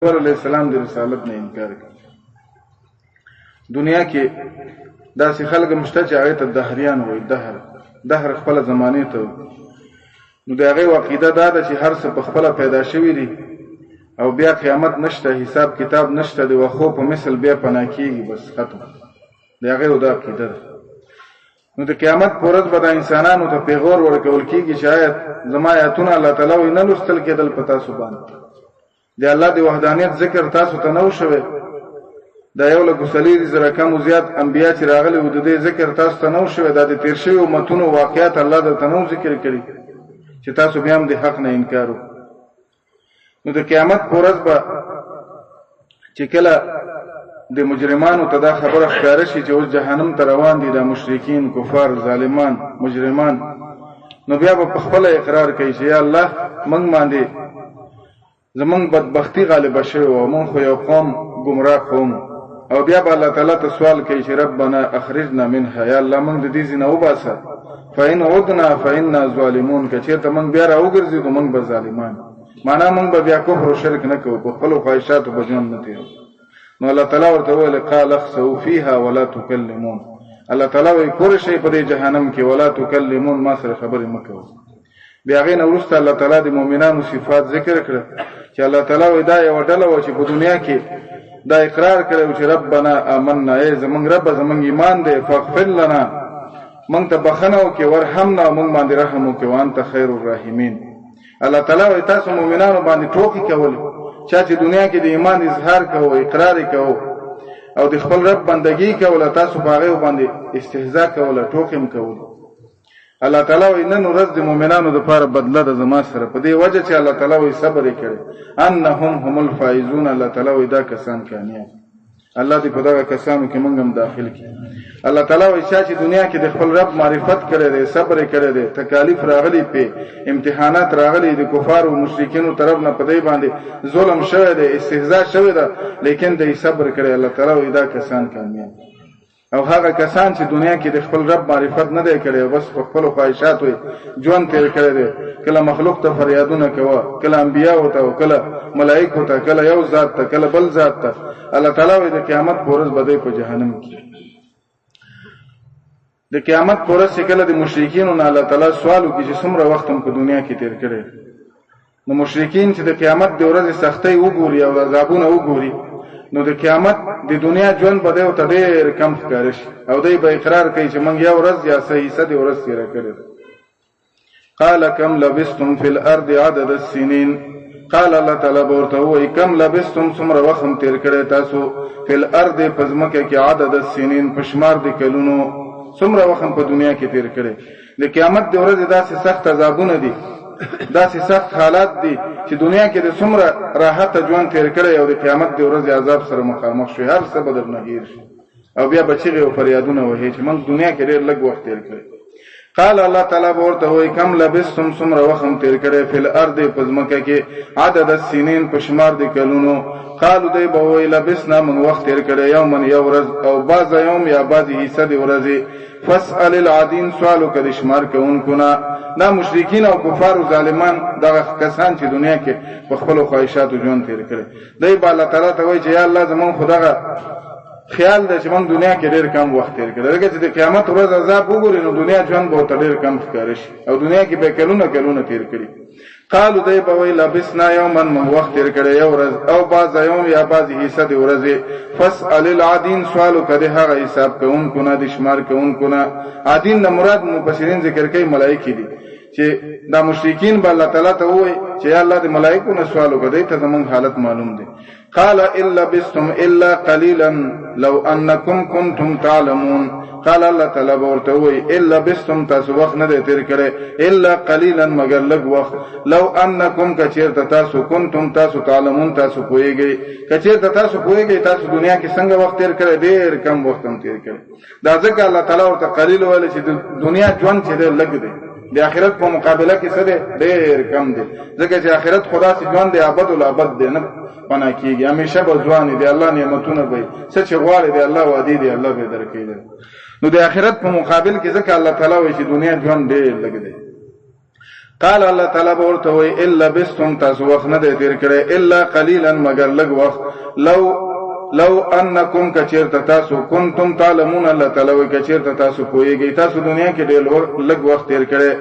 پیغمبر علیہ السلام د رسالت نه انکار کوي. دنیا کې داسې خلک مشته چې هغه ته دهریان وایي. دهر خپل زمانه ته نو د هغه عقیده دا ده چې هر څه په خپل پیدا شوی دی او بیا قیامت نشته، حساب کتاب نشته، د وخو په مثل بیا پناه کیږي، بس ختم. د هغه دا عقیده ده. نو د قیامت پر ورځ به د انسانانو ته پیغور ورکول کیږي چې آیت زما آیاتونه الله تعالی وینه لوستل کېدل پتا سو باندې د الله د وحدانیت ذکر تاسو ته نو شوه. دا یو له ګسلی زره کم زیات انبیا چې راغلي و د دې ذکر تاسو ته نو شوه. دا د تیر شوی امتونو واقعیت الله د تنو ذکر کړي چې تاسو بیا هم د حق نه انکار وکړئ. نو د قیامت پر ورځ به چې کله د مجرمانو ته دا خبره ښکاره شي چې اوس جهنم ته روان دي، دا مشرکین، کفار، ظالمان، مجرمان، نو بیا به په خپل اقرار کوي چې یا الله موږ باندې زمونږ بدبختی غالب شوی او موږ خو یو قوم گمراه قوم. او بیا به الله تعالی ته سوال کوي چې ربنا اخرجنا منها، یا الله موږ د دې ځینه وباسه، فإن عدنا فإنا ظالمون، که چېرته موږ بیا راوګرځو نو موږ به ظالمان. معنا موږ به بیا کفر او شرک نه کوو، په خپلو خواهشاتو به ژوند نه تېروو. نو الله تعالی ورته ویل قال اخسئوا فيها ولا تكلمون. الله تعالی وایي کور شئ په دې جهنم کې، ولا تكلمون، ما سره خبرې مه کوئ. بیا هغې نه وروسته الله تعالی د مؤمنانو صفات ذکر کړه چې الله تعالی وایي دا یوه ډله وه چې په دنیا کې دا اقرار کړی و چې ربنا آمنا، ای زمونږ ربه زمونږ ایمان دی، فاغفر لنا، موږ ته بخښنه وکړې، ورحمنا، موږ باندې رحم وکړې، وانت خیر الراحمین. الله تعالی وایي تاسو مؤمنانو باندې ټوکې کولې، چا چې دنیا کې د ایمان اظهار کوو، اقرار یې کوو او د خپل رب بندګي کوله، تاسو په هغې باندې استهزاء کوله، ټوکې هم کوله. الله تعالی وایي نن ورځ د مؤمنانو دپاره بدله ده زما سره، په دې وجه چې الله تعالی وایي صبر یې کړی، انهم هم الفائزون. الله تعالی وایي دا کسان کامیاب. الله دې په دغه کسانو کې موږ هم داخل کړي. الله تعالی وایي چا چې دنیا کې د خپل رب معرفت کړی دی، صبر یې کړی دی، تکالیف راغلي پې، امتحانات راغلي د کفارو مشرکینو طرف نه په دې باندې ظلم شوی دی، استهزاء شوی ده، لیکن دی صبر کړی. الله تعالی وایي دا کسان کامیاب. او هغه کسان چې دنیا کې د خپل رب معرفت نه دی کړی، بس په خپلو خواهشاتو ژوند تېر کړی دی، کله مخلوق ته فریادونه کوه، کله انبیاو ته، کله ملائکو ته، کله یو ذات ته، کله بل ذات ته. الله تعالی وایي د قیامت په ورځ به دی په جهنم کې. د قیامت په ورځ چې کله د مشرکینو نه الله تعالی سوال وکړي چې څومره وخت هم په دنیا کې تېر کړی، نو مشرکین چې د قیامت د ورځې سختۍ وګوري او عذابونه وګوري، نو د قیامت د دنیا ژوند به دی ورته ډېر کم ښکاره شي او دی به اقرار کوي چې موږ یو ورځ یا څه حصه د ورځ تېره کړې ده. قال کم لبستم فی الارض عدد السنین. قال الله تعالی به ورته ووایي کم لبستم، څومره وخت هم تېر کړی تاسو، فی الارض په ځمکه کې، عدد السنین په شمار د کلونو، څومره وخت هم په دنیا کې تېر کړی. د قیامت د ورځې داسې سخت عذابونه دي، داسې سخت حالات دي چې دنیا کې د څومره راحت ژوند تېر کړی او د قیامت د ورځې عذاب سره مخامخ شوي، هر څه به درنه هېر شي او بیا به چغې او فریادونه وهي چې موږ دنیا کې ډېر لږ وخت تېر کړی. قال الله تعالی به ورته وایي کم لبستم، څومره وخت هم تېر کړی، فی الارض په ځمکه کې، عدد السنین په شمار د کلونو. قالو دی به وایي لبسنا، موږ وخت تېر کړی، یومن یو ورځ، او بعض یوم یا بعضې حصه د ورځې. فاسأل العادین، سوال وکړه د شمار کوونکو نه. دا مشرکین او کفار او ظالمان دغه کسان چې دنیا کې په خپلو خواهشاتو ژوند تېر کړی، دی به الله تعالی ته وایي چې یا الله زمونږ خو دغه خیال دی چې موږ دنیا کې ډېر کم وخت تېر کړی، لکه چې د قیامت ورځ عذاب وګوري نو دنیا ژوند به ورته ډېر کم ښکاره شي او دنیا کې به کلونه کلونه تېر کړي. قالو دی به وایي لبسنا یوما، موږ وخت تېر کړی یو ورځ، او بعض یوم یا بعضې حصه د ورځې. فاسأل العادین، سوال وکړه د هغه حساب کوونکو نه، د شمار کوونکو نه. عادین نه مراد مفسرین ذکر کوي ملایکې دي، چې دا مشرکین به الله تعالی ته ووایي چې یا الله د ملایکو نه سوال وکړه، دی ته زمونږ حالت معلوم دی. قال ان لبستم الا قلیلا لو انکم کنتم تعلمون. قال الله تعالی به ورته ووایي ان لبستم، تاسو وخت نه دی تېر کړی، الا قلیلا مگر لږ وخت، لو انکم که چېرته تاسو، کنتم تاسو، تعلمون تاسو پوهېږئ، که چېرته تاسو پوهېږئ تاسو دنیا کې څنګه وخت تېر کړی، ډېر کم وخت هم تېر کړی. دا ځکه الله تعالی ورته قلیل ویلی چې د دنیا ژوند چې دی لږ دی، د آخرت په مقابله کې څه دی، ډېر کم دی، ځکه چې آخرت خو داسې ژوند دی ابد الابد دی، نه فنا کېږي، همیشه به ځوان دی، الله نعمتونه به څه چې غواړي دی، الله وعدې دی، الله به درکوي دی. نو د آخرت په مقابل کې ځکه الله تعالی وایي چې دنیا ژوند ډېر لږ دی. قال الله تعالی ورته وی الا بستم تاسو وخت نه دی تیر کړی الا قليلا مگر لږ وخت لو انکم کچیرته تاسو کنتم تعلمون الله تعالی وی کچیرته تاسو پوهیږئ تاسو دنیا کې ډېر لږ وخت تیر کړی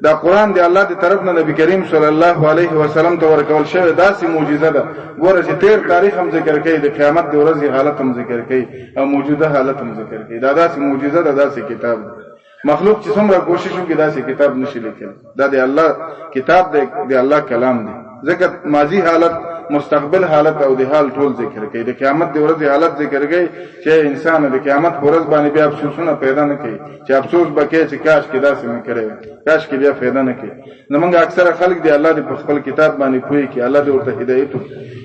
دا قران دی الله دی طرف نه نبی کریم صلی الله علیه وسلم ته ورکول شوی داسې معجزه ده ګوره چې تیر تاریخ هم ذکر کوي د قیامت د ورځې حالت هم ذکر کوي او موجوده حالت هم ذکر کوي دا داسې معجزه ده داسې کتاب ده مخلوق چې څومره کوشش وکړي داسې کتاب نشي لیکلی دا د الله کتاب دی الله کلام دی ځکه ماضی حالت مستقبل حالت او د حال ټول ذکر کوي د قیامت د ورځې حالت ذکر کوي چې انسان د قیامت ورځ باندې بیا افسوسونه پیدا نه کوي چې افسوس وکړي چې کاش کې داسې نه کړی کاش کې بیا پیدا نه کوي زمونږ اکثره خلک دی الله دې په خپل کتاب باندې پوهي کې الله دې ورته هدایت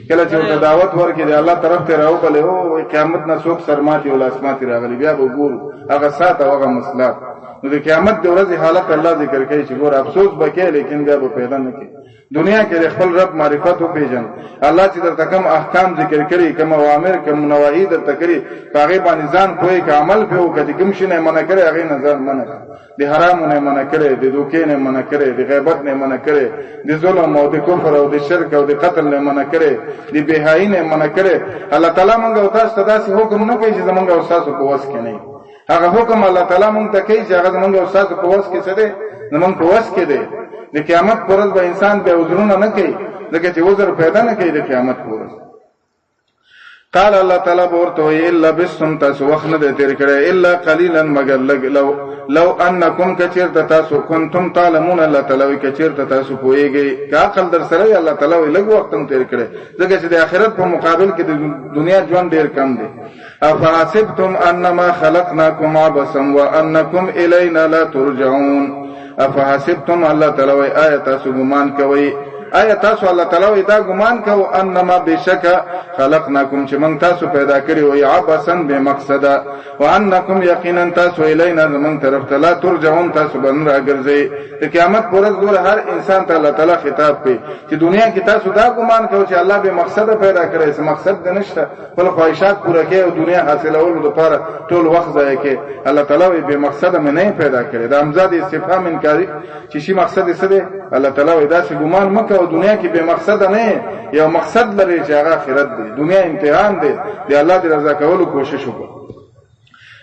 کله چې ورته دعوت ورکړي دی الله طرف ته راوبلې او قیامت نه څوک سرماتي او لاسماتي راغلي بیا به ګورو هغه سات او هغه مصلحت نو د قیامت د ورځې حالت الله ذکر کوي چې ګور افسوس وکړي لیکن بیا به پیدا نه کوي دنیا کې خپل رب معرفت او پیژن الله چې درته کوم احکام ذکر کړي کوم اوامر کوم نواهی درته کړي هغه باندې ځان کوی ک عمل په وکړي کوم شي نه منع کړي هغه نه ځان منع د حرام نه منع کړي د دوکې نه منع کړي د غیبت نه منع کړي د ظلم او د کفر او د شرک او د قتل نه منع کړي د بهایي نه منع کړي الله تعالی مونږ او تاسو ته داسې حکم نه کوي چې زمونږ او تاسو په وس کې نه هغه حکم الله تعالی مونږ ته کوي چې هغه زمونږ او تاسو په وس کې څه دی زمونږ په وس کې دی د قیامت پر ورځ به انسان به عذرونه نه کوي ځکه چې عذر پیدا نه کوي د قیامت پر ورځ قال الله تعالی ورته وی الا بسم تاسو وخت نه تیر کړی الا قليلا مگر لو انکم کچیرته تاسو کنتم تعلمون الله تعالی کچیرته تاسو پوهیږئ کا عقل در سره الله تعالی لږ وخت تیر کړی ځکه چې د آخرت په مقابل کې د دنیا ژوند ډیر کم دی افحسبتم انما خلقناکم عبثا وانکم الینا لا ترجعون افحسبتم الله تعالی آیات تاسو ګمان کوئ آیا تاسو الله تعالی دا ګمان کوو انما بشک خلقناکم چې موږ تاسو پیدا کړی وي عبثا به مقصد وانکم یقینا تاسو الینا زمون طرف ته لا ترجعون تاسو باندې راګرځي د قیامت پر ورځ ګور هر انسان ته الله تعالی خطاب کوي چې دنیا کې تاسو دا ګمان کوو چې الله به مقصد پیدا کړی څه مقصد نشته خپل خواهشات پوره کوي او دنیا حاصلولو لپاره ټول وخت ضایع کوي الله تعالی به مقصد مې نه پیدا کړی دا امزاد استفهام انکاری چې شي مقصد څه دی الله تعالی دا څه ګمان مکه دنیا کې به مقصد نه یو مقصد لري چې هغه آخرت دی دنیا امتحان دی دی الله دې رضا کولو کوشش وکړه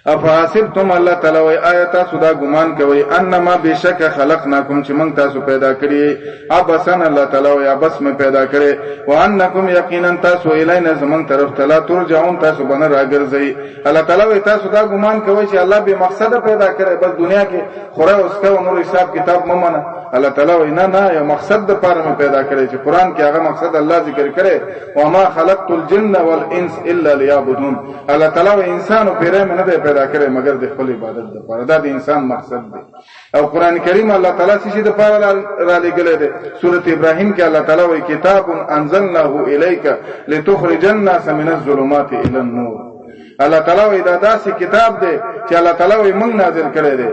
افحسبتم الله تعالی وی آیات سودا ګمان کوي انما بشک خلقناکم چې موږ تاسو پیدا کړی ابسن الله تعالی وی ابس مې پیدا کړی وانکم یقینا تاسو الینا زمون طرف ته لا ترجعون تاسو باندې راګرځي الله تعالی وی تاسو دا ګمان کوي چې الله به مقصد پیدا کړی بس دنیا کې خوره اوس کا نور حساب کتاب ممنه الله تعالی وی نه یو مقصد د پاره مې پیدا کړی چې قران کې هغه مقصد الله ذکر کړي وما خلقت الجن والانس الا ليعبدون الله تعالی وی انسان او پیره مې نه پیدا کړي مگر د خپل عبادت لپاره دا د انسان مقصد دی او قران کریم الله تعالی څه شي د پاره را لګلې ده سوره ابراهيم کې الله تعالی وی کتاب انزلناه الیک لتخرج الناس من الظلمات الى النور الله تعالی وی دا داسې کتاب دی چې الله تعالی وی موږ نازل کړی دی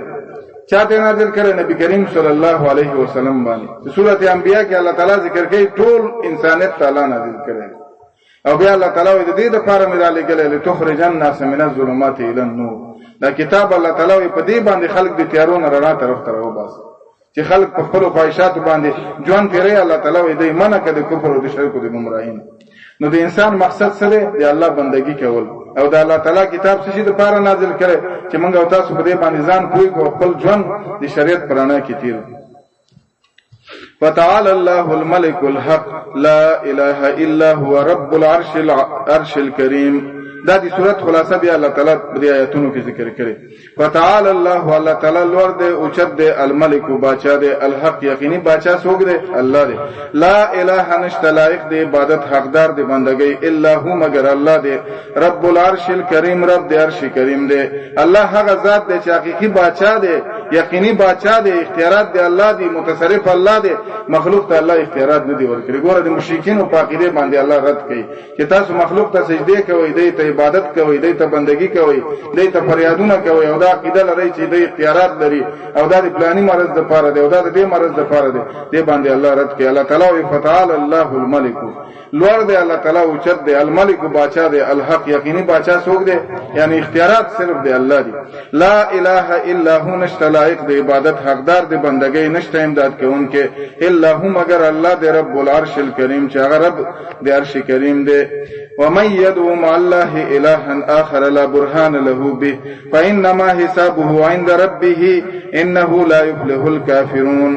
چاته نازل کړي نبی کریم صلی الله علیه وسلم باندې سوره انبیاء کې الله تعالی ذکر کوي ټول انسانیت تعالی نازل کړي او بیا الله تعالی د دې لپاره مې را لګلې لتخرج الناس من الظلمات الى النور دا کتاب الله تعالی په دې باندې خلق د تیارونو رڼا طرف ته راوباسي چې خلق په خپل خواهشات باندې ژوند پیری الله تعالی دې منع کړي کفر او شرک او گمراهی نو د انسان مقصد سره دی الله بندگی کول او د الله تعالی کتاب څه شي د پاره نازل کړي چې موږ او تاسو په دې باندې ځان پوي کو خپل ژوند د شریعت پرانا کې تیر فتعالى الله الملك الحق لا اله الا هو رب العرش الكريم دا دی صورت خلاصہ بیا الله تعالی د آیاتونو کې ذکر کړي فتعالى الله تعالی لور دے اوچت دے الملک باچا دے الحق یقینی باچا سوګ دے الله دے لا اله نشت لایق دے عبادت حقدار دے بندگی الا هو مگر الله دے رب العرش الكريم رب دے عرش کریم دے الله هغه ذات دے چې حقيقي باچا دے یقینی باچا دے اختیارات دے الله دی متصرف الله دے مخلوق ته الله اختیارات نه دی ورکړي ګوره د مشرکین او پاکیده باندې الله رد کوي چې تاسو مخلوق ته سجده کوئ دی ته عبادت کوي دی ته بندگی کوي دی ته فریادونه کوي او دا عقیده لري چې دی اختیارات لري او دا د پلاني مرز د پاره دی او دا د دې مرز د پاره دی دی باندې الله رد کوي الله تعالی وی فتعال الله الملك لور دی الله تعالی او چت دی الملک باچا دی الحق یقینی باچا سوګ دی یعنی اختیارات صرف دی الله دی لا اله الا هو نشتا لایق د عبادت حقدار د بندګۍ نشته امداد کوونکې الا هو مگر الله د رب العرش الکریم چې هغه رب د عرش کریم دی ومن يدعو مع الله الها اخر لا برهان له به فانما حسابه عند ربه انه لا يفلح الكافرون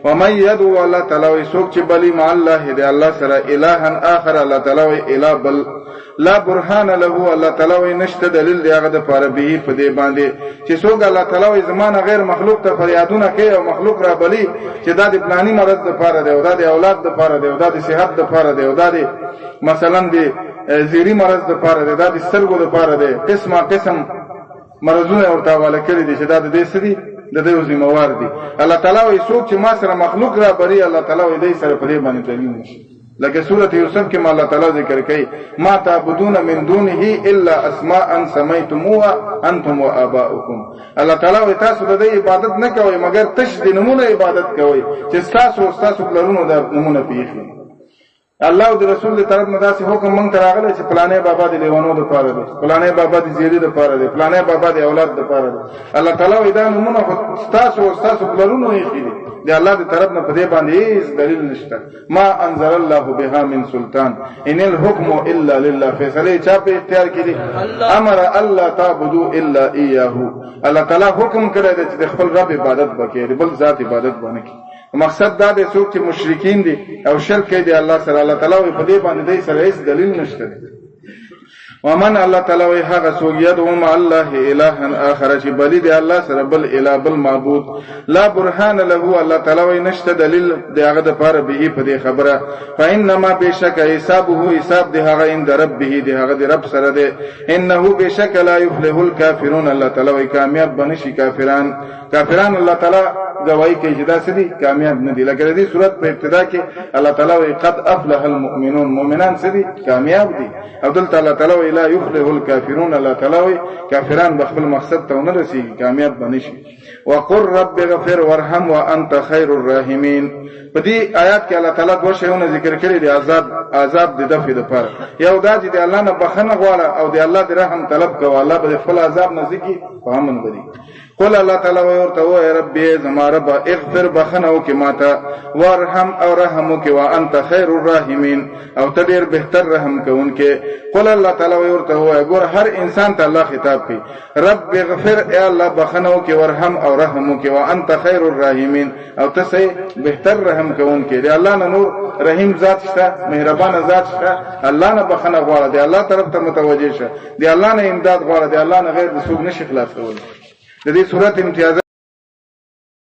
ومن يدعو الله تعالی سوک چې بلی مع الله دی الله سره الها اخر الله تعالی اله بل لا برهان له الله تعالی نشته دلیل دی هغه د پاره به په دې باندې چې څوک الله تعالی زمانه غیر مخلوق ته فریادونه کوي او مخلوق را بلی چې دا د پلاني مرض د پاره دی او دا د اولاد د پاره دی او دا د صحت د پاره دی او دا د مثلا د زیری مرض د پاره دی دا د سترګو د پاره دی قسمه قسم مرضونه ورته حواله کړی دي چې دا د دې سړي د دې ذمہوار دي الله تعالی څوک چې ما سره مخلوق را بری الله تعالی دې سره په دې باندې دلیل نشي لکه سورۃ یوسف کې الله تعالی ذکر کوي ما تعبدون من دونه الا اسماء سميتموها انتم واباؤكم الله تعالی تاسو د عبادت نه کوئ مگر تش د نمونه عبادت کوئ چې تاسو پلرونو د نمونه پیښی الله او د رسول له طرف نه داسې حکم مونږ ته راغلی چې فلانه بابا د لیوانو د پاره دی فلانه بابا د زیری د پاره دی فلانه بابا د اولاد د پاره دی الله تعالی دا نمونه تاسو پلرونو یې خېدي دی الله د طرف نه په دې باندې هیڅ دلیل نشته ما انزل الله بها من سلطان ان الحكم الا لله فیصله چا په اختیار کې دي امر الله تعبدوا الا اياه الله تعالی حکم کړی دی چې خپل رب عبادت وکړي بل ذات عبادت باندې کوي مقصد دا دی څوک چې مشرکین دي او شرک کوي دی الله سره الله تعالی په دې باندې دې سره هیڅ دلیل نشته ومن الله تعالی هغه څوک يدعو مع الله الها اخر چې بلی دی الله سره بل اله بل معبود لا برهان له الله تعالی نشته دلیل دی هغه د پاره به په دې خبره فانما بشک حسابه حساب دی هغه عند ربه دی هغه د رب سره دی انه بشک لا يفلح الكافرون الله تعالی کامیاب بنشي کافران الله تعالی گواہی کوي چې دا سدي کامیاب نه دي لکه دې صورت په ابتدا کې الله تعالی قد افلح المؤمنون مؤمنان سدي کامیاب دي عبد الله تعالی لا يفلح الكافرون الله تعالی کافران بخپل مقصد ته نه رسیږي کامیاب بنشي وقر رب اغفر وارحم وانت خير الراحمين په دې آیات کې الله تعالی دوه شیونه ذکر کړی دي عذاب د دفع د پر یو دا چې الله نه بخنه غواړه او د الله د رحم طلب کوي الله به خپل عذاب نه ځکي فهمن بدی قل الله تعالی ورته وای ربي زما رب اغفر بخنو کې ماته وارحم او رحمو کې وانت خير الراحمين او ته ډیر بهتر رحم کوونکې قل الله تعالی ورته وای ګور هر انسان ته الله خطاب کوي رب اغفر ای الله بخنو کې ورحم او رحمو کې وانت خير الراحمين او ته سي بهتر رحم کوونکې دی الله نه نور رحیم ذات شته مهربان ذات شته الله نه بخنه غواړي دی الله طرف ته متوجه شه دی الله نه امداد غواړي دی الله نه غیر د څوک نشي خلاصول د دې صورت امتیاز